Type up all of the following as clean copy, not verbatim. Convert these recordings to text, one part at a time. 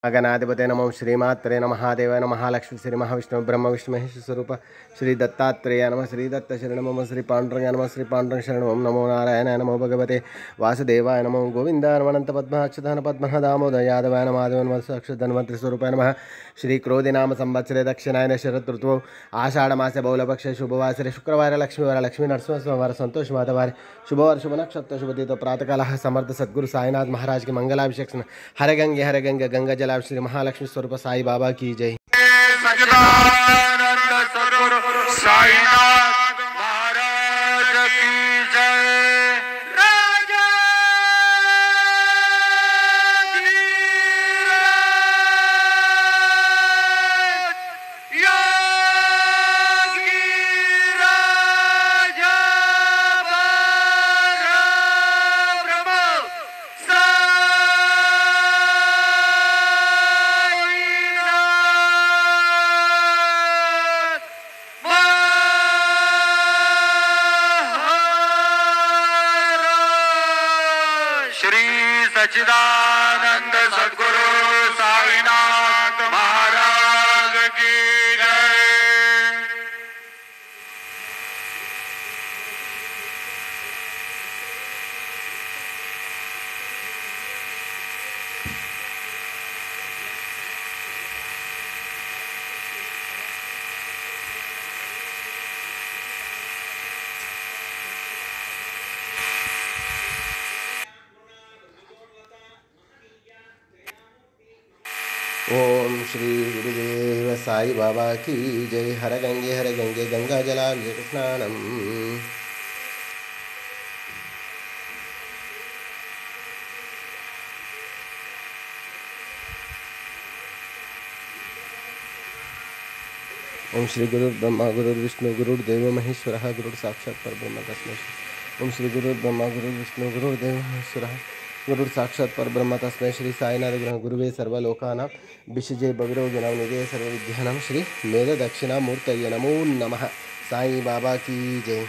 गणाधिपते नमो श्रीमात्रे नमः महादेवाय नमः महालक्ष्मी श्री महाविष्णु ब्रह्म विष्णु महेश स्वरूप श्री दत्तात्रेय नमः श्री दत्त शरण नमः श्री पांडुरंग नमः श्री पांडुरंग शरण नमो नारायणाय नमो भगवते वासुदेवाय नमो गोविंदाय नमः अनंत पद्माच्युताय पद्मनाभ दामोदर यादवाय नमः माधवाय नमः अक्षर धन्वंतरि स्वरूपाय नमः श्री क्रोधि नाम संवत्सरे दक्षिणायन शरद ऋतु आषाढ़ मासे बहुलपक्ष शुभवासरे शुक्रवार लक्ष्मीवार लक्ष्मी नरसिंहवार संतोष माधवार शुभवार शुभ नक्षत्र शुभतीत प्रातःकाल समर्थ सद्गुरु साईनाथ महाराज के मंगलाभिषेक हर गंगे गंगा जला श्री महालक्ष्मी स्वरूप साई बाबा की जय। सच्चिदानंद सद्गुरु साईनाथ महाराज की जय। राजा योगी राजा श्री सच्चिदानंद सद्गुरु साईनाथ महाराज की जय। ओम श्री गुरुदेव साई बाबा की जय। हर गंगे गंगा जलाभिषेक स्नानम। ओम श्री गुरु ब्रह्मा गुरु विष्णु गुरुर्देव महेश्वरः गुरुर् साक्षात् परब्रह्म तस्मै श्री। ओम श्री गुरु ब्रह्मा गुरु विष्णु गुरुर्देव महेश्वरः गुरुर् साक्षात् परब्रह्म तस्मै श्री साईनाथ गुरुवे सर्वलोकानां विषजे भविरोगिणां निधये सर्वविद्यानां श्री मेध दक्षिणामूर्तये नमो नमः। साई बाबा की जय।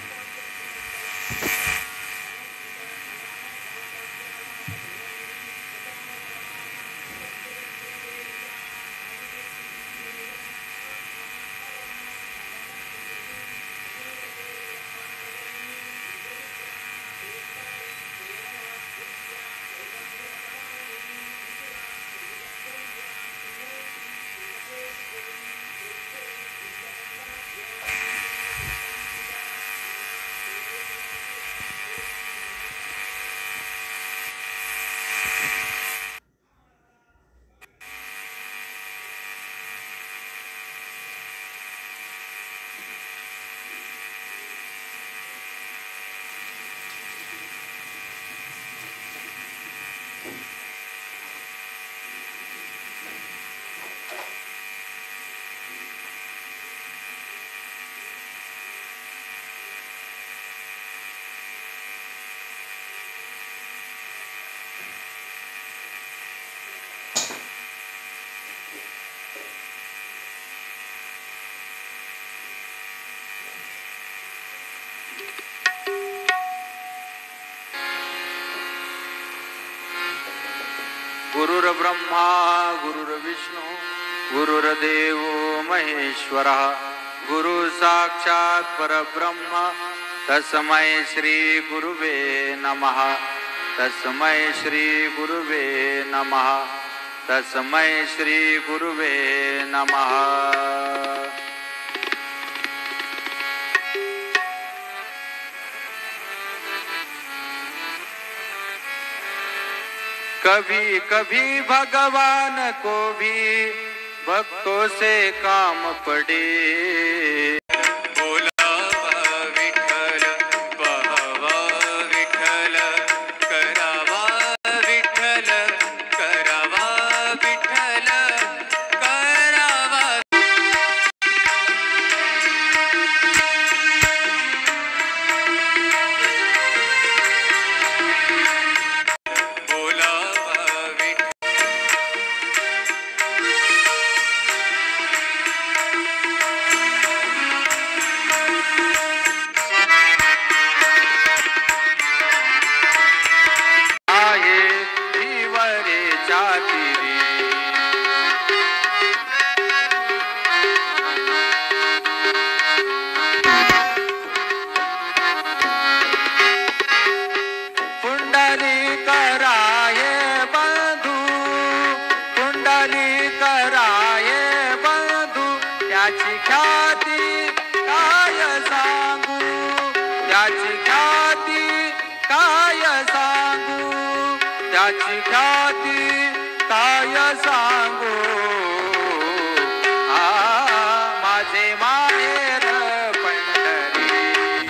गुरुर्ब्रह्मा गुरुर्विष्णु गुरुर्देव महेश्वरः गुरु साक्षात् परब्रह्म तस्मै श्री गुरुवे नमः। तस्मै श्री गुरुवे नमः। तस्मै श्री गुरुवे नमः। कभी कभी भगवान को भी भक्तों से काम पड़े। सांगू माझे माहेर पंढरी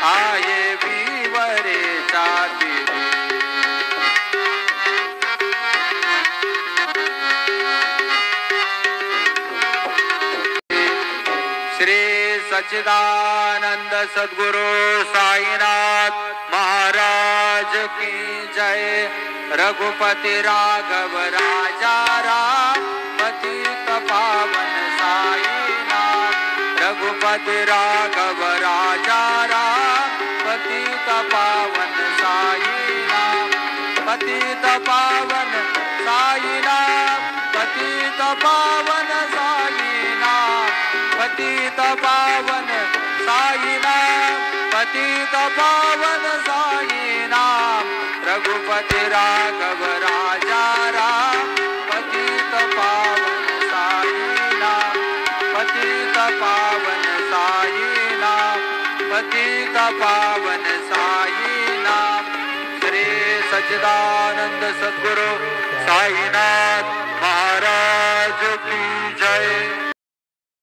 आहे विवरेच्या तीरी श्री सच्चिदानंद सद्गुरु साईनाथ महाराज की जय। रघुपति राघव राजा राम पतित पावन साईनाथ। रघुपति राघव राजा राम पतित पावन साईनाथ। पतित पावन साईनाथ पतित पावन साईनाथ। पतित पावन साईनाथ पतित पावन साईनाथ। रघुपति राघव राजा राम पतित पावन साईनाथ। पतित पावन साईनाथ पतित पावन साईनाथ। श्री सच्चिदानंद सद्गुरु साईनाथ महाराज की जय।